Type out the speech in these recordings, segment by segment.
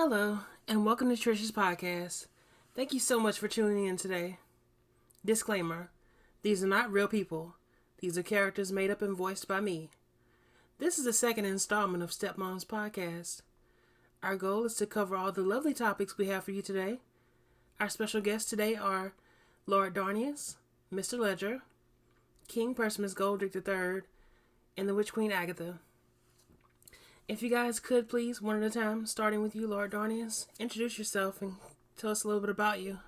Hello, and welcome to Trish's podcast. Thank you so much for tuning in today. Disclaimer, these are not real people. These are characters made up and voiced by me. This is the second installment of Stepmom's podcast. Our goal is to cover all the lovely topics we have for you today. Our special guests today are Lord Darnious, Mr. Ledger, King Percimus Goldrick III, and the Witch Queen Agatha. If you guys could please, one at a time, starting with you, Lord Darnious, introduce yourself and tell us a little bit about you.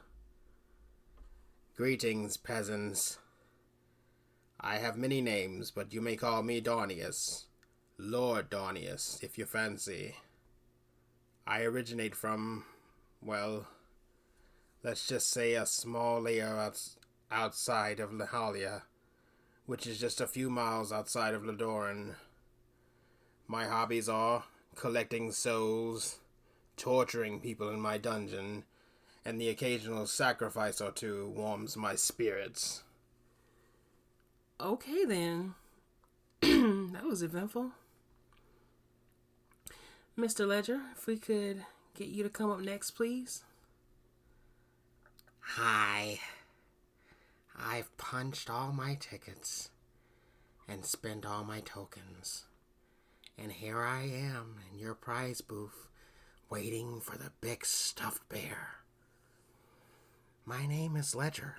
Greetings, peasants. I have many names, but you may call me Darnious. Lord Darnious, if you fancy. I originate from, well, let's just say a small layer outside of Lahalia, which is just a few miles outside of Ladoran. My hobbies are collecting souls, torturing people in my dungeon, and the occasional sacrifice or two warms my spirits. Okay then. That was eventful. Mr. Ledger, if we could get you to come up next, please. Hi. I've punched all my tickets and spent all my tokens. And here I am in your prize booth, waiting for the big stuffed bear. My name is Ledger,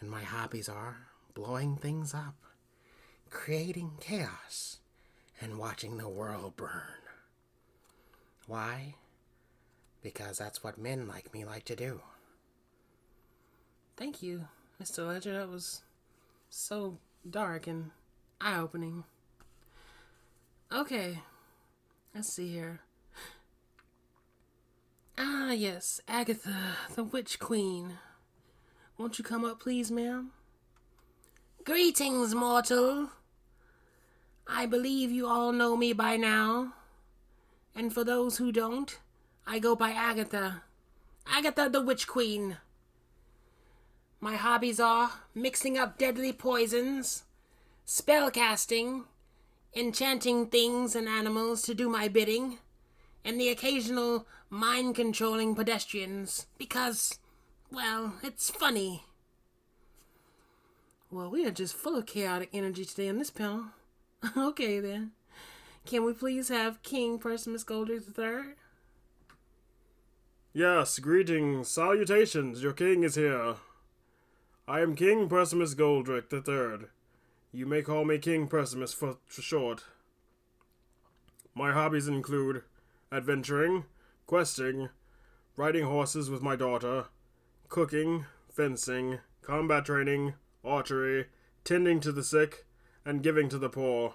and my hobbies are blowing things up, creating chaos, and watching the world burn. Why? Because that's what men like me like to do. Thank you, Mr. Ledger. That was so dark and eye-opening. Okay, let's see here. Yes, Agatha, the Witch Queen. Won't you come up, please, ma'am? Greetings, mortal. I believe you all know me by now. And for those who don't, I go by Agatha. Agatha, the Witch Queen. My hobbies are mixing up deadly poisons, spellcasting, enchanting things and animals to do my bidding, and the occasional mind-controlling pedestrians, because, well, it's funny. Well, we are just full of chaotic energy today on this panel. Okay, then. Can we please have King Percimus Goldrick III? Yes, greetings, salutations, your king is here. I am King Percimus Goldrick III. You may call me King Percimus for short. My hobbies include adventuring, questing, riding horses with my daughter, cooking, fencing, combat training, archery, tending to the sick, and giving to the poor.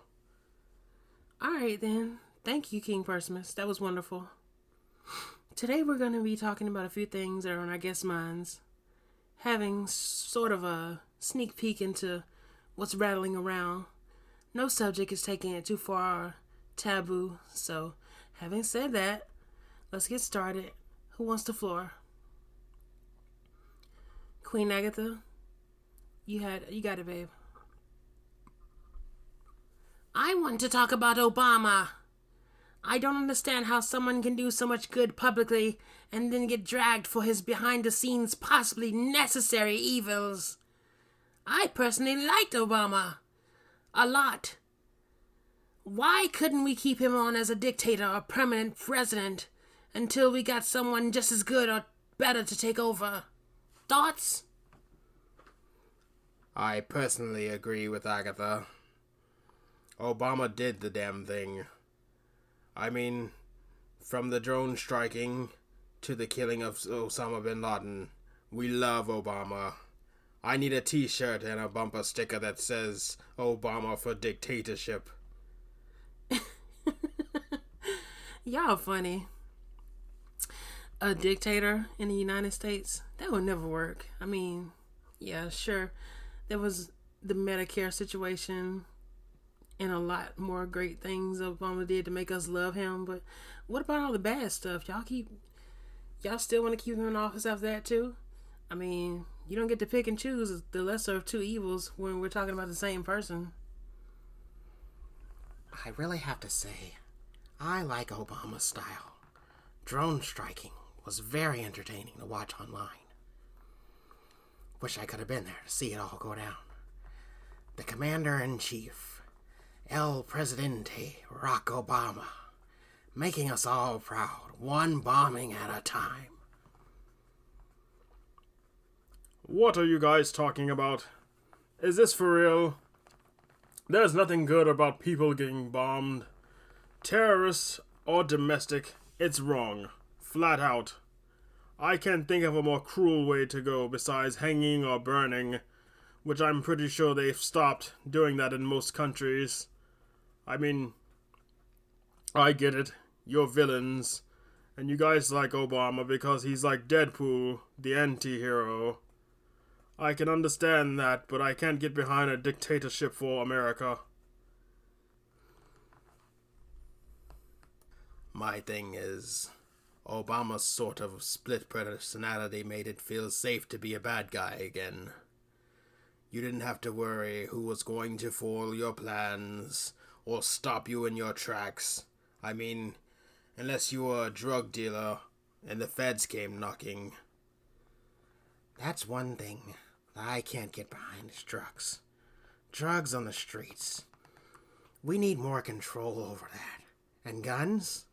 Alright then. Thank you, King Percimus. That was wonderful. Today we're going to be talking about a few things that are on our guests' minds. Having sort of a sneak peek into what's rattling around. No subject is taking it too far or taboo. So, having said that, let's get started. Who wants the floor? Queen Agatha, you got it, babe. I want to talk about Obama. I don't understand how someone can do so much good publicly and then get dragged for his behind-the-scenes possibly necessary evils. I personally liked Obama. A lot. Why couldn't we keep him on as a dictator or permanent president until we got someone just as good or better to take over? Thoughts? I personally agree with Agatha. Obama did the damn thing. I mean, from the drone striking to the killing of Osama bin Laden, we love Obama. I need a t-shirt and a bumper sticker that says Obama for dictatorship. Y'all funny. A dictator in the United States? That would never work. I mean, yeah, sure. There was the Medicare situation and a lot more great things Obama did to make us love him, but what about all the bad stuff? Y'all still want to keep him in office after that too? I mean, you don't get to pick and choose the lesser of two evils when we're talking about the same person. I really have to say, I like Obama's style. drone striking was very entertaining to watch online. Wish I could have been there to see it all go down. The Commander-in-Chief, El Presidente Barack Obama, making us all proud, one bombing at a time. What are you guys talking about? Is this for real? There's nothing good about people getting bombed. Terrorists or domestic, it's wrong. Flat out. I can't think of a more cruel way to go besides hanging or burning, which I'm pretty sure they've stopped doing that in most countries. I mean, I get it. You're villains. And you guys like Obama because he's like Deadpool, the anti-hero. I can understand that, but I can't get behind a dictatorship for America. My thing is, Obama's sort of split personality made it feel safe to be a bad guy again. You didn't have to worry who was going to foil your plans or stop you in your tracks. I mean, unless you were a drug dealer and the feds came knocking. That's one thing that I can't get behind is drugs. Drugs on the streets. We need more control over that. And guns?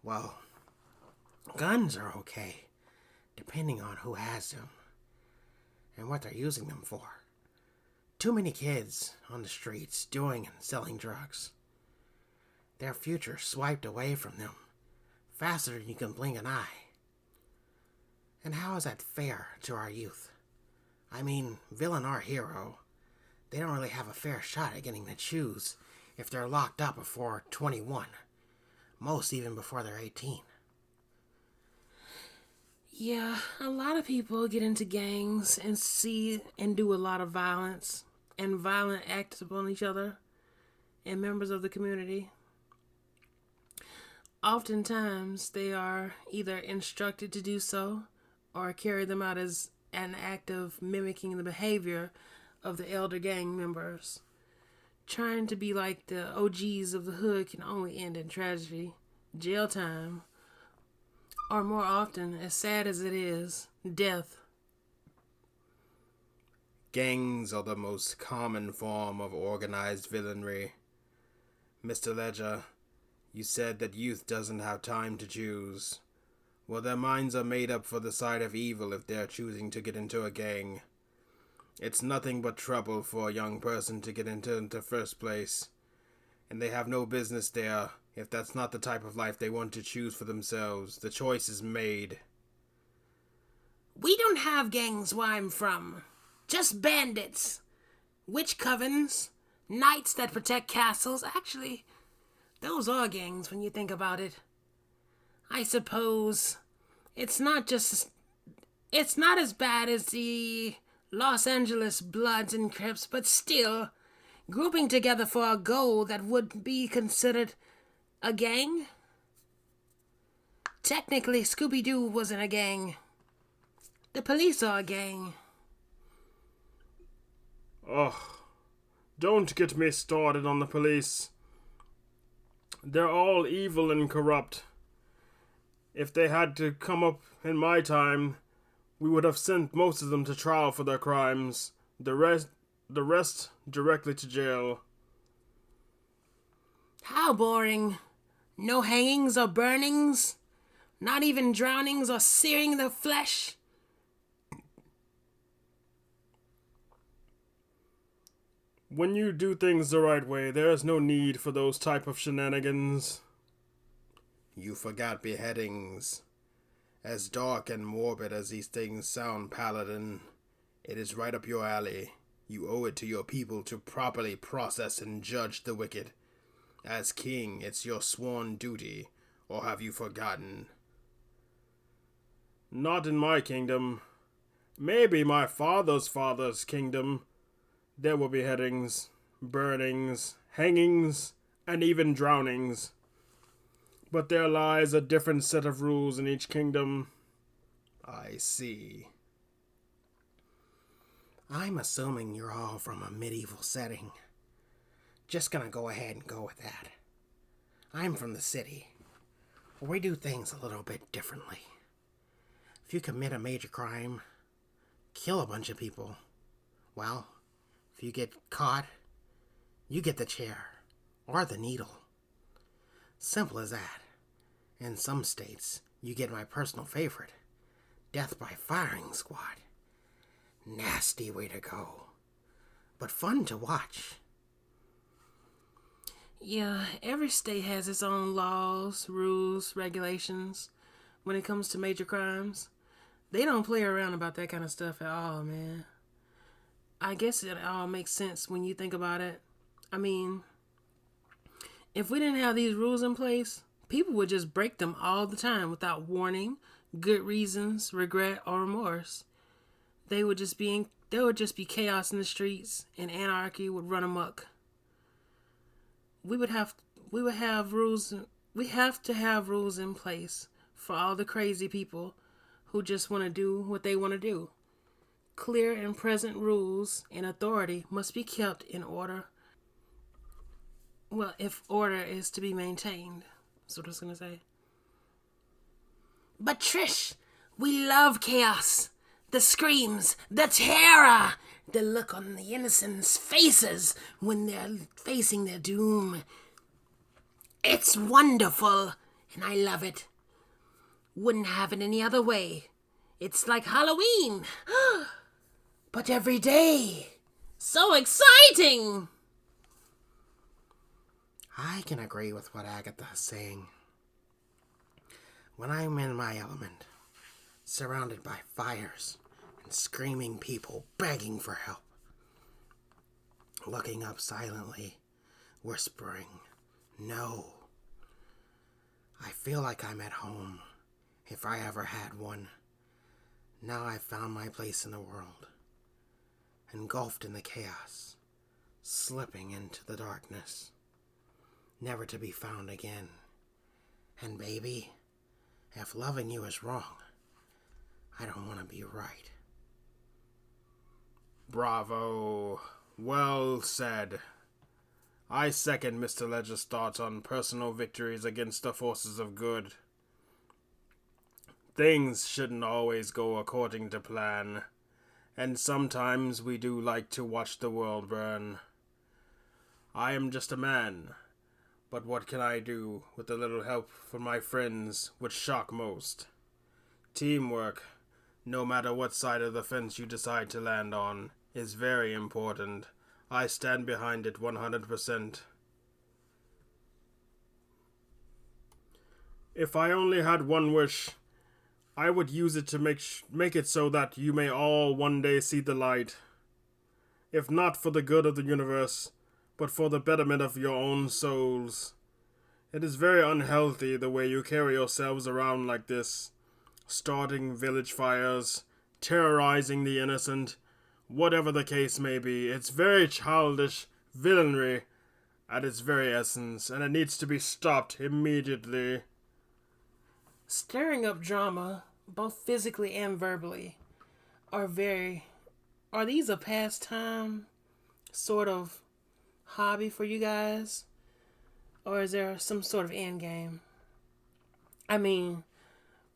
Well, guns are okay, depending on who has them and what they're using them for. Too many kids on the streets doing and selling drugs. Their future swiped away from them faster than you can blink an eye. And how is that fair to our youth? I mean, villain or hero, they don't really have a fair shot at getting to choose if they're locked up before 21. Most even before they're 18. Yeah, a lot of people get into gangs and see and do a lot of violence and violent acts upon each other and members of the community. Oftentimes, they are either instructed to do so or carry them out as an act of mimicking the behavior of the elder gang members. Trying to be like the OGs of the hood can only end in tragedy, jail time, or more often, as sad as it is, death. Gangs are the most common form of organized villainy. Mr. Ledger, you said that youth doesn't have time to choose. Well, their minds are made up for the side of evil if they're choosing to get into a gang. It's nothing but trouble for a young person to get into in the first place, and they have no business there if that's not the type of life they want to choose for themselves. The choice is made. We don't have gangs where I'm from. Just bandits. Witch covens. Knights that protect castles. Actually, those are gangs when you think about it. I suppose it's not as bad as the Los Angeles Bloods and Crips, but still, grouping together for a goal that would be considered a gang? Technically, Scooby-Doo wasn't a gang. The police are a gang. Oh, don't get me started on the police. They're all evil and corrupt. If they had to come up in my time, we would have sent most of them to trial for their crimes. The rest directly to jail. How boring. No hangings or burnings. Not even drownings or searing the flesh. When you do things the right way, there is no need for those type of shenanigans. You forgot beheadings. As dark and morbid as these things sound, Paladin, it is right up your alley. You owe it to your people to properly process and judge the wicked. As king, it's your sworn duty, or have you forgotten? Not in my kingdom. Maybe my father's kingdom. There were beheadings, burnings, hangings, and even drownings. But there lies a different set of rules in each kingdom. I see. I'm assuming you're all from a medieval setting. Just gonna go ahead and go with that. I'm from the city, we do things a little bit differently. If you commit a major crime, kill a bunch of people, well, if you get caught, you get the chair or the needle. Simple as that. In some states, you get my personal favorite, death by firing squad. Nasty way to go, but fun to watch. Yeah, every state has its own laws, rules, regulations when it comes to major crimes. They don't play around about that kind of stuff at all, man. I guess it all makes sense when you think about it. I mean, if we didn't have these rules in place, people would just break them all the time without warning, good reasons, regret, or remorse. There would just be chaos in the streets, and anarchy would run amok. We have to have rules in place for all the crazy people who just want to do what they want to do. Clear and present rules and authority must be kept in order. Well, if order is to be maintained, that's what I was going to say. But Trish, we love chaos. The screams, the terror, the look on the innocents' faces when they're facing their doom. It's wonderful, and I love it. Wouldn't have it any other way. It's like Halloween, but every day. So exciting! I can agree with what Agatha is saying. When I'm in my element, surrounded by fires and screaming people begging for help, looking up silently, whispering, no. I feel like I'm at home, if I ever had one. Now I've found my place in the world, engulfed in the chaos, slipping into the darkness, never to be found again. And baby, if loving you is wrong, I don't want to be right. Bravo. Well said. I second Mr. Ledger's thoughts on personal victories against the forces of good. Things shouldn't always go according to plan, and sometimes we do like to watch the world burn. I am just a man, but what can I do with a little help from my friends would shock most. Teamwork, no matter what side of the fence you decide to land on, is very important. I stand behind it 100%. If I only had one wish, I would use it to make it so that you may all one day see the light. If not for the good of the universe, but for the betterment of your own souls. It is very unhealthy the way you carry yourselves around like this, starting village fires, terrorizing the innocent, whatever the case may be. It's very childish villainy at its very essence, and it needs to be stopped immediately. Stirring up drama, both physically and verbally, are these a pastime sort of hobby for you guys? Or is there some sort of end game? I mean,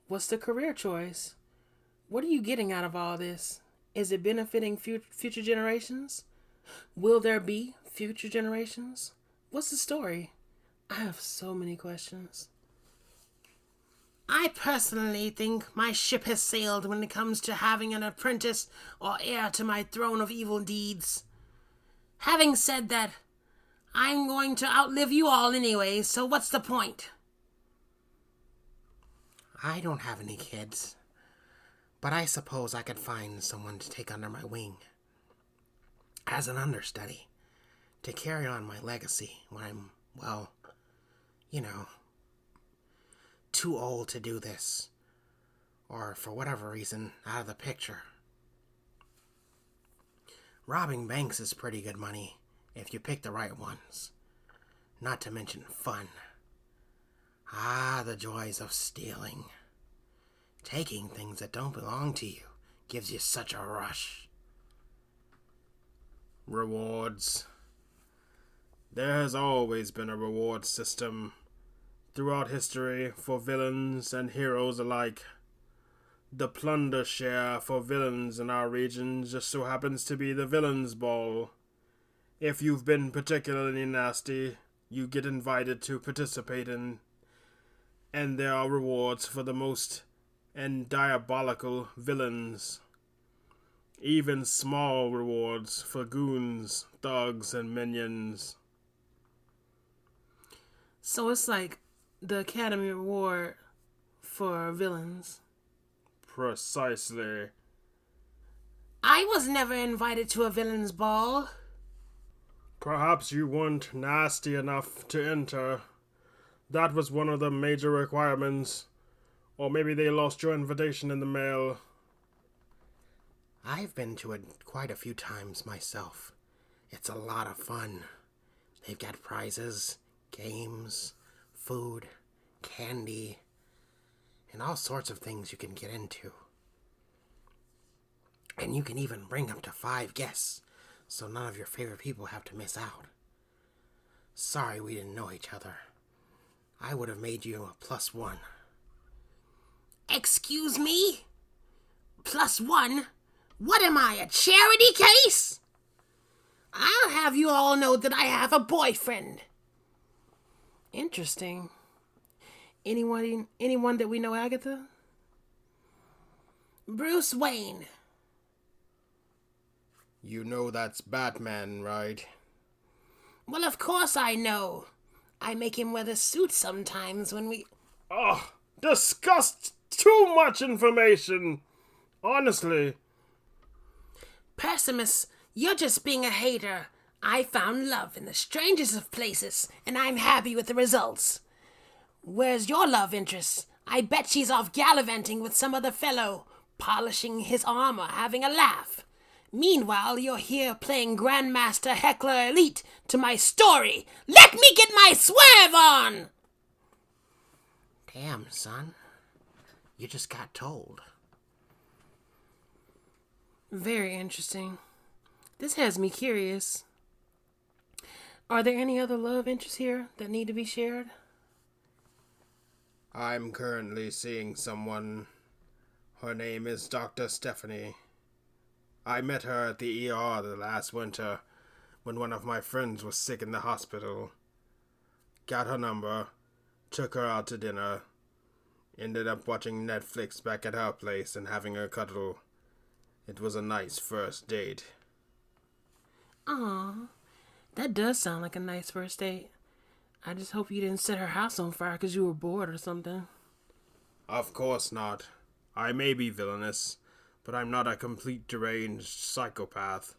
what's the career choice? What are you getting out of all this? Is it benefiting future generations? Will there be future generations? What's the story? I have so many questions. I personally think my ship has sailed when it comes to having an apprentice or heir to my throne of evil deeds. Having said that, I'm going to outlive you all anyway, so what's the point? I don't have any kids, but I suppose I could find someone to take under my wing as an understudy to carry on my legacy when I'm, well, too old to do this, or for whatever reason, out of the picture. Robbing banks is pretty good money if you pick the right ones, not to mention fun. Ah, the joys of stealing. Taking things that don't belong to you gives you such a rush. Rewards. There has always been a reward system. throughout history for villains and heroes alike. The plunder share for villains in our region just so happens to be the Villains Ball. If you've been particularly nasty, you get invited to participate in, and there are rewards for the most and diabolical villains. Even small rewards for goons, thugs, and minions. So it's like the Academy Award for villains. Precisely. I was never invited to a villain's ball. Perhaps you weren't nasty enough to enter. That was one of the major requirements. Or maybe they lost your invitation in the mail. I've been to it quite a few times myself. It's a lot of fun. They've got prizes, games, food, candy, and all sorts of things you can get into. And you can even bring up to 5 guests, so none of your favorite people have to miss out. Sorry we didn't know each other. I would have made you a +1. Excuse me? +1? What am I, a charity case? I'll have you all know that I have a boyfriend. Interesting. Anyone that we know, Agatha? Bruce Wayne. You know that's Batman, right? Well, of course I know. I make him wear the suit sometimes when we... Oh, disgust! Too much information! Honestly. Percimus, you're just being a hater. I found love in the strangest of places, and I'm happy with the results. Where's your love interest? I bet she's off gallivanting with some other fellow, polishing his armor, having a laugh. Meanwhile, you're here playing Grandmaster Heckler Elite to my story. Let me get my swerve on! Damn, son. You just got told. Very interesting. This has me curious. Are there any other love interests here that need to be shared? I'm currently seeing someone. Her name is Dr. Stephanie. I met her at the ER the last winter when one of my friends was sick in the hospital. Got her number, took her out to dinner, ended up watching Netflix back at her place and having a cuddle. It was a nice first date. Aw, that does sound like a nice first date. I just hope you didn't set her house on fire because you were bored or something. Of course not. I may be villainous, but I'm not a complete deranged psychopath.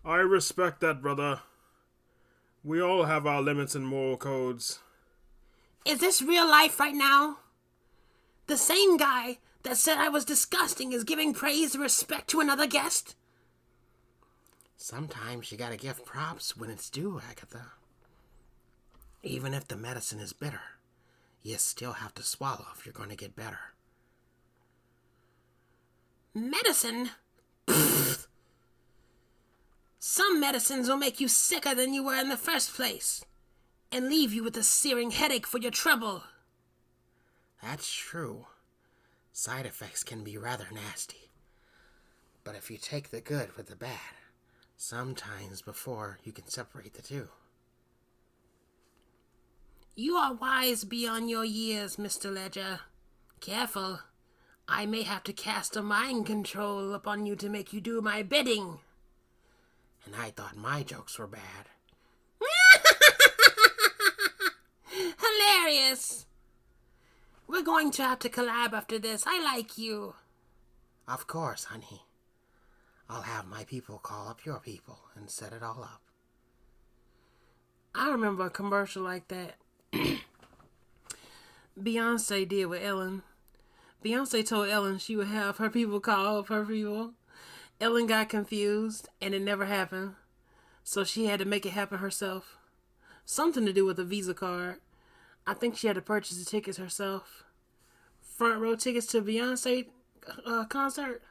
I respect that, brother. We all have our limits and moral codes. Is this real life right now? The same guy that said I was disgusting is giving praise and respect to another guest? Sometimes you gotta give props when it's due, Agatha. Even if the medicine is bitter, you still have to swallow if you're gonna get better. Medicine? Pfft. Some medicines will make you sicker than you were in the first place, and leave you with a searing headache for your trouble. That's true. Side effects can be rather nasty. But if you take the good with the bad, sometimes before you can separate the two. You are wise beyond your years, Mr. Ledger. Careful. I may have to cast a mind control upon you to make you do my bidding. And I thought my jokes were bad. Hilarious. We're going to have to collab after this. I like you. Of course, honey. I'll have my people call up your people and set it all up. I remember a commercial like that Beyonce did with Ellen. Beyonce told Ellen she would have her people call up her people. Ellen got confused and it never happened. So she had to make it happen herself. Something to do with a Visa card. I think she had to purchase the tickets herself. Front row tickets to Beyonce concert.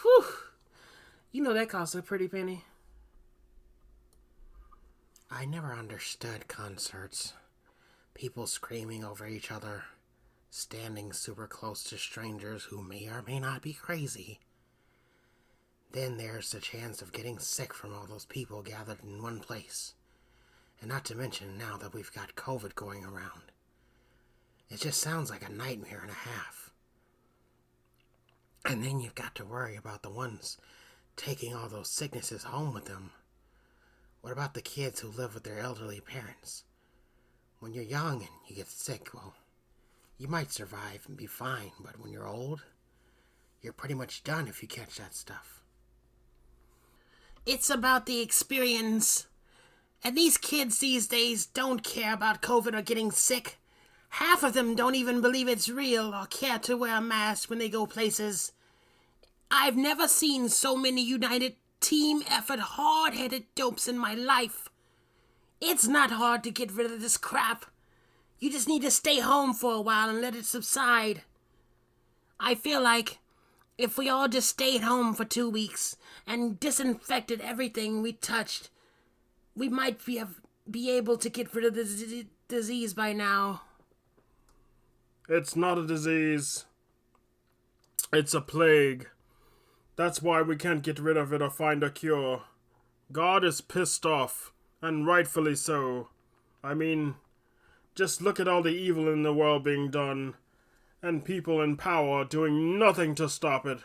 Whew. You know that costs a pretty penny. I never understood concerts. people screaming over each other, standing super close to strangers who may or may not be crazy. Then there's the chance of getting sick from all those people gathered in one place. And not to mention now that we've got COVID going around. It just sounds like a nightmare and a half. And then you've got to worry about the ones taking all those sicknesses home with them. What about the kids who live with their elderly parents? When you're young and you get sick, well, you might survive and be fine, but when you're old, you're pretty much done if you catch that stuff. It's about the experience. And these kids these days don't care about COVID or getting sick. Half of them don't even believe it's real or care to wear a mask when they go places. I've never seen so many united, team effort, hard-headed dopes in my life. It's not hard to get rid of this crap. You just need to stay home for a while and let it subside. I feel like if we all just stayed home for 2 weeks and disinfected everything we touched, we might be able to get rid of the disease by now. It's not a disease. It's a plague. That's why we can't get rid of it or find a cure. God is pissed off, and rightfully so. I mean, just look at all the evil in the world being done, and people in power doing nothing to stop it.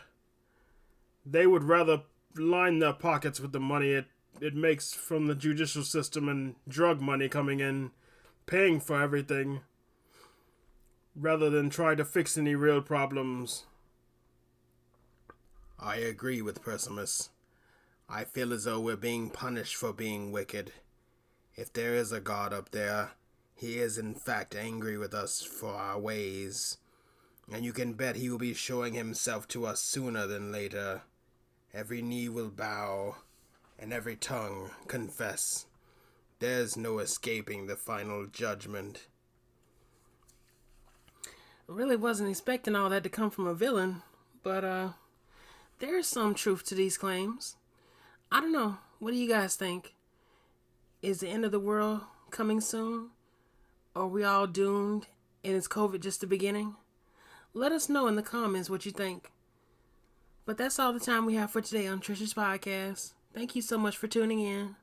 They would rather line their pockets with the money it makes from the judicial system and drug money coming in, paying for everything, rather than try to fix any real problems. I agree with Percimus. I feel as though we're being punished for being wicked. If there is a God up there, he is in fact angry with us for our ways. And you can bet he will be showing himself to us sooner than later. Every knee will bow, and every tongue confess. There's no escaping the final judgment. Really wasn't expecting all that to come from a villain, but there's some truth to these claims. I don't know. What do you guys think? Is the end of the world coming soon? Are we all doomed, and is COVID just the beginning? Let us know in the comments what you think. But that's all the time we have for today on Trisha's Podcast. Thank you so much for tuning in.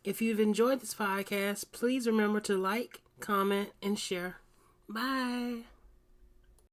If you've enjoyed this podcast, please remember to like, comment, and share. Bye.